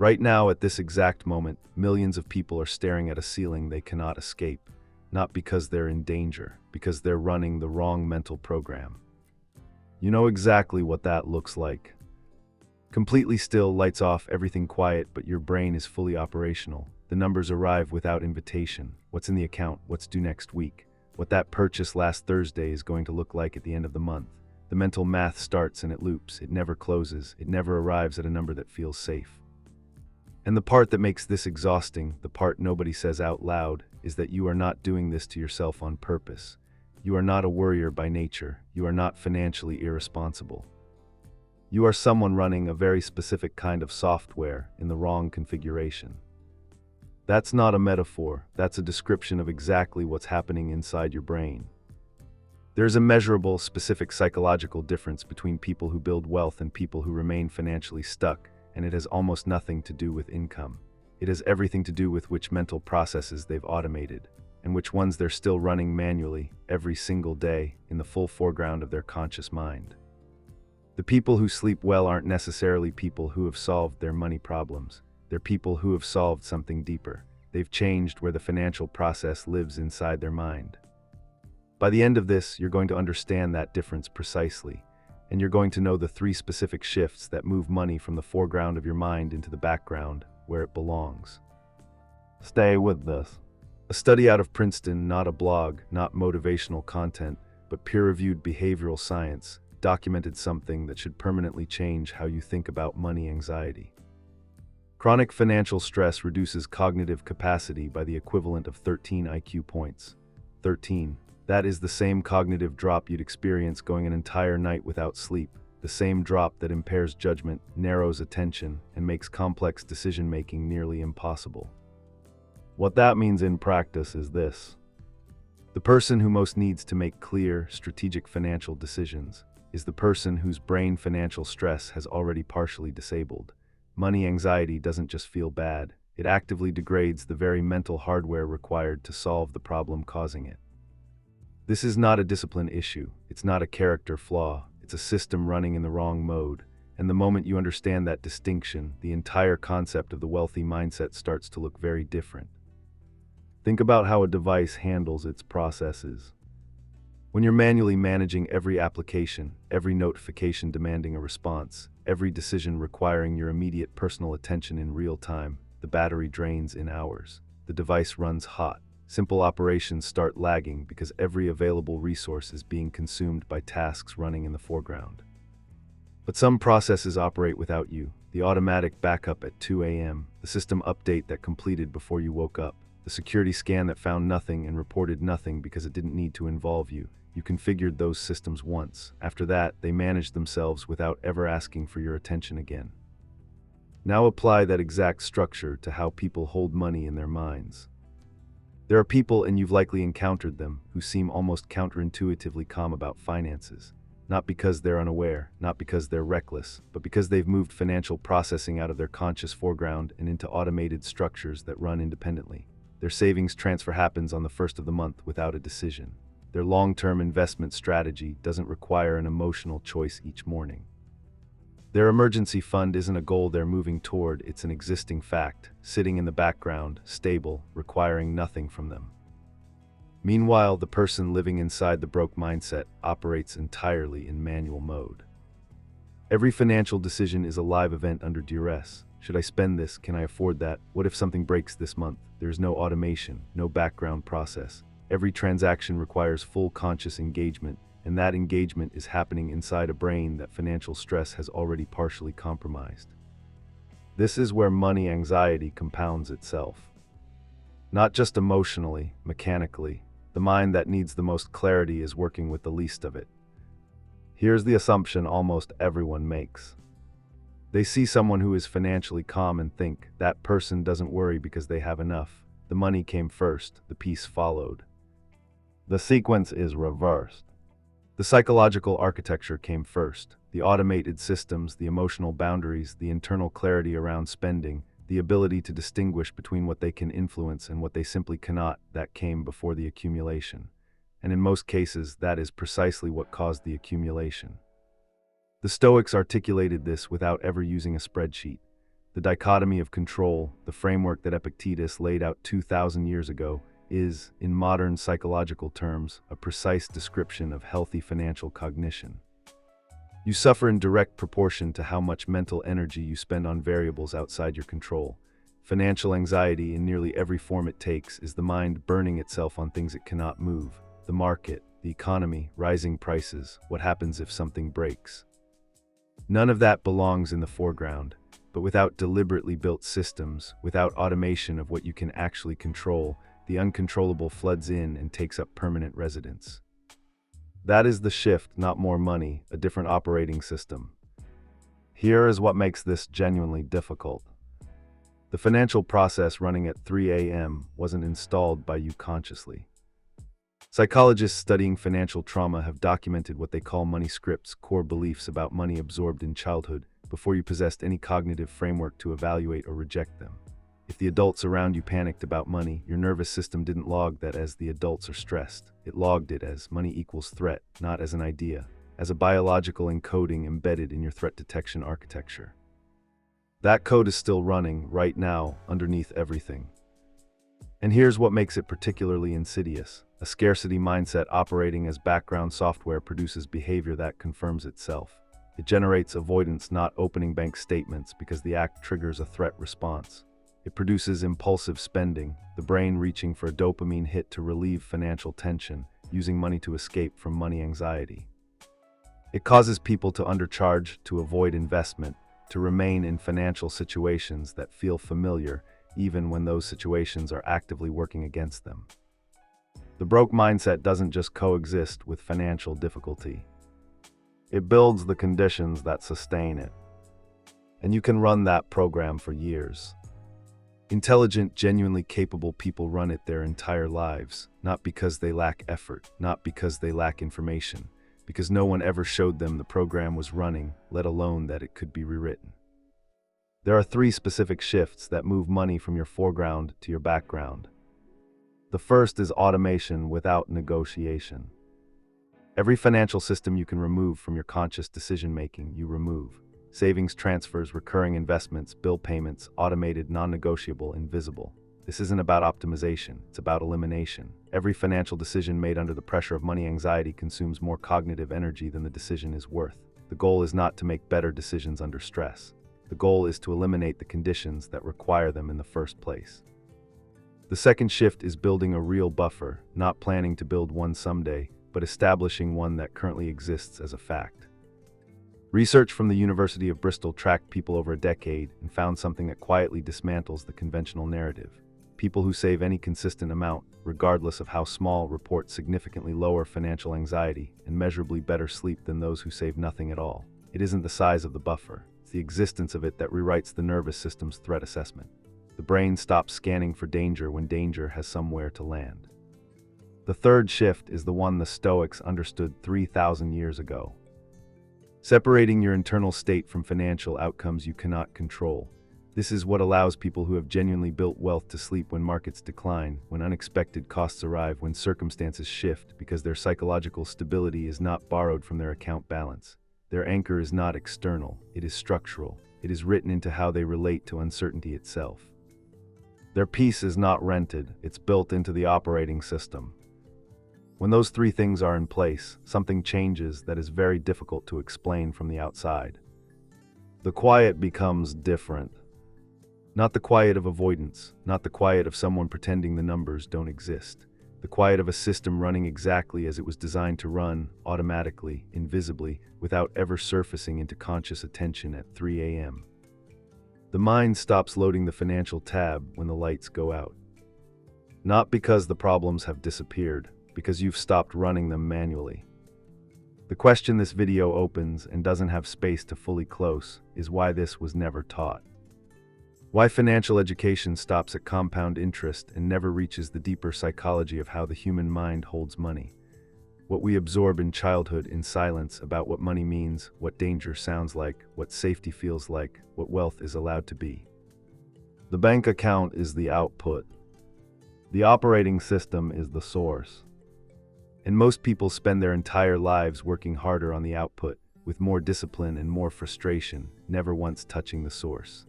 Right now, at this exact moment, millions of people are staring at a ceiling they cannot escape, not because they're in danger, because they're running the wrong mental program. You know exactly what that looks like. Completely still, lights off, everything quiet, but your brain is fully operational. The numbers arrive without invitation. What's in the account? What's due next week? What that purchase last Thursday is going to look like at the end of the month. The mental math starts and it loops. It never closes. It never arrives at a number that feels safe. And the part that makes this exhausting, the part nobody says out loud, is that you are not doing this to yourself on purpose. You are not a worrier by nature. You are not financially irresponsible. You are someone running a very specific kind of software in the wrong configuration. That's not a metaphor. That's a description of exactly what's happening inside your brain. There's a measurable, specific psychological difference between people who build wealth and people who remain financially stuck, and it has almost nothing to do with income. It has everything to do with which mental processes they've automated, and which ones they're still running manually, every single day, in the full foreground of their conscious mind. The people who sleep well aren't necessarily people who have solved their money problems. They're people who have solved something deeper. They've changed where the financial process lives inside their mind. By the end of this, you're going to understand that difference precisely, and you're going to know the 3 specific shifts that move money from the foreground of your mind into the background, where it belongs. Stay with this. A study out of Princeton, not a blog, not motivational content, but peer-reviewed behavioral science, documented something that should permanently change how you think about money anxiety. Chronic financial stress reduces cognitive capacity by the equivalent of 13 IQ points. 13. That is the same cognitive drop you'd experience going an entire night without sleep, the same drop that impairs judgment, narrows attention, and makes complex decision-making nearly impossible. What that means in practice is this. The person who most needs to make clear, strategic financial decisions is the person whose brain financial stress has already partially disabled. Money anxiety doesn't just feel bad, it actively degrades the very mental hardware required to solve the problem causing it. This is not a discipline issue, it's not a character flaw, it's a system running in the wrong mode, and the moment you understand that distinction, the entire concept of the wealthy mindset starts to look very different. Think about how a device handles its processes. When you're manually managing every application, every notification demanding a response, every decision requiring your immediate personal attention in real time, the battery drains in hours. The device runs hot. Simple operations start lagging because every available resource is being consumed by tasks running in the foreground. But some processes operate without you. The automatic backup at 2 a.m., the system update that completed before you woke up, the security scan that found nothing and reported nothing because it didn't need to involve you. You configured those systems once. After that, they managed themselves without ever asking for your attention again. Now apply that exact structure to how people hold money in their minds. There are people, and you've likely encountered them, who seem almost counterintuitively calm about finances. Not because they're unaware, not because they're reckless, but because they've moved financial processing out of their conscious foreground and into automated structures that run independently. Their savings transfer happens on the first of the month without a decision. Their long-term investment strategy doesn't require an emotional choice each morning. Their emergency fund isn't a goal they're moving toward, it's an existing fact, sitting in the background, stable, requiring nothing from them. Meanwhile, the person living inside the broke mindset operates entirely in manual mode. Every financial decision is a live event under duress. Should I spend this? Can I afford that? What if something breaks this month? There's no automation, no background process. Every transaction requires full conscious engagement, and that engagement is happening inside a brain that financial stress has already partially compromised. This is where money anxiety compounds itself. Not just emotionally, mechanically, the mind that needs the most clarity is working with the least of it. Here's the assumption almost everyone makes. They see someone who is financially calm and think, that person doesn't worry because they have enough. The money came first, the peace followed. The sequence is reversed. The psychological architecture came first. The automated systems, the emotional boundaries, the internal clarity around spending, the ability to distinguish between what they can influence and what they simply cannot, that came before the accumulation. And in most cases, that is precisely what caused the accumulation. The Stoics articulated this without ever using a spreadsheet. The dichotomy of control, the framework that Epictetus laid out 2,000 years ago, is, in modern psychological terms, a precise description of healthy financial cognition. You suffer in direct proportion to how much mental energy you spend on variables outside your control. Financial anxiety, in nearly every form it takes, is the mind burning itself on things it cannot move: the market, the economy, rising prices, what happens if something breaks. None of that belongs in the foreground, but without deliberately built systems, without automation of what you can actually control, the uncontrollable floods in and takes up permanent residence. That is the shift, not more money, a different operating system. Here is what makes this genuinely difficult. The financial process running at 3 a.m. wasn't installed by you consciously. Psychologists studying financial trauma have documented what they call money scripts, core beliefs about money absorbed in childhood, before you possessed any cognitive framework to evaluate or reject them. If the adults around you panicked about money, your nervous system didn't log that as the adults are stressed. It logged it as money equals threat, not as an idea, as a biological encoding embedded in your threat detection architecture. That code is still running, right now, underneath everything. And here's what makes it particularly insidious. A scarcity mindset operating as background software produces behavior that confirms itself. It generates avoidance, not opening bank statements, because the act triggers a threat response. It produces impulsive spending, the brain reaching for a dopamine hit to relieve financial tension, using money to escape from money anxiety. It causes people to undercharge, to avoid investment, to remain in financial situations that feel familiar, even when those situations are actively working against them. The broke mindset doesn't just coexist with financial difficulty. It builds the conditions that sustain it. And you can run that program for years. Intelligent, genuinely capable people run it their entire lives, not because they lack effort, not because they lack information, because no one ever showed them the program was running, let alone that it could be rewritten. There are 3 specific shifts that move money from your foreground to your background. The first is automation without negotiation. Every financial system you can remove from your conscious decision-making, you remove. Savings, transfers, recurring investments, bill payments, automated, non-negotiable, invisible. This isn't about optimization, it's about elimination. Every financial decision made under the pressure of money anxiety consumes more cognitive energy than the decision is worth. The goal is not to make better decisions under stress. The goal is to eliminate the conditions that require them in the first place. The second shift is building a real buffer, not planning to build one someday, but establishing one that currently exists as a fact. Research from the University of Bristol tracked people over a decade and found something that quietly dismantles the conventional narrative. People who save any consistent amount, regardless of how small, report significantly lower financial anxiety and measurably better sleep than those who save nothing at all. It isn't the size of the buffer, it's the existence of it that rewrites the nervous system's threat assessment. The brain stops scanning for danger when danger has somewhere to land. The third shift is the one the Stoics understood 3,000 years ago. Separating your internal state from financial outcomes you cannot control. This is what allows people who have genuinely built wealth to sleep when markets decline, when unexpected costs arrive, when circumstances shift, because their psychological stability is not borrowed from their account balance. Their anchor is not external, it is structural. It is written into how they relate to uncertainty itself. Their peace is not rented, it's built into the operating system. When those 3 things are in place, something changes that is very difficult to explain from the outside. The quiet becomes different. Not the quiet of avoidance, not the quiet of someone pretending the numbers don't exist. The quiet of a system running exactly as it was designed to run, automatically, invisibly, without ever surfacing into conscious attention at 3 a.m. The mind stops loading the financial tab when the lights go out. Not because the problems have disappeared, because you've stopped running them manually. The question this video opens and doesn't have space to fully close is why this was never taught. Why financial education stops at compound interest and never reaches the deeper psychology of how the human mind holds money. What we absorb in childhood in silence about what money means, what danger sounds like, what safety feels like, what wealth is allowed to be. The bank account is the output. The operating system is the source. And most people spend their entire lives working harder on the output, with more discipline and more frustration, never once touching the source.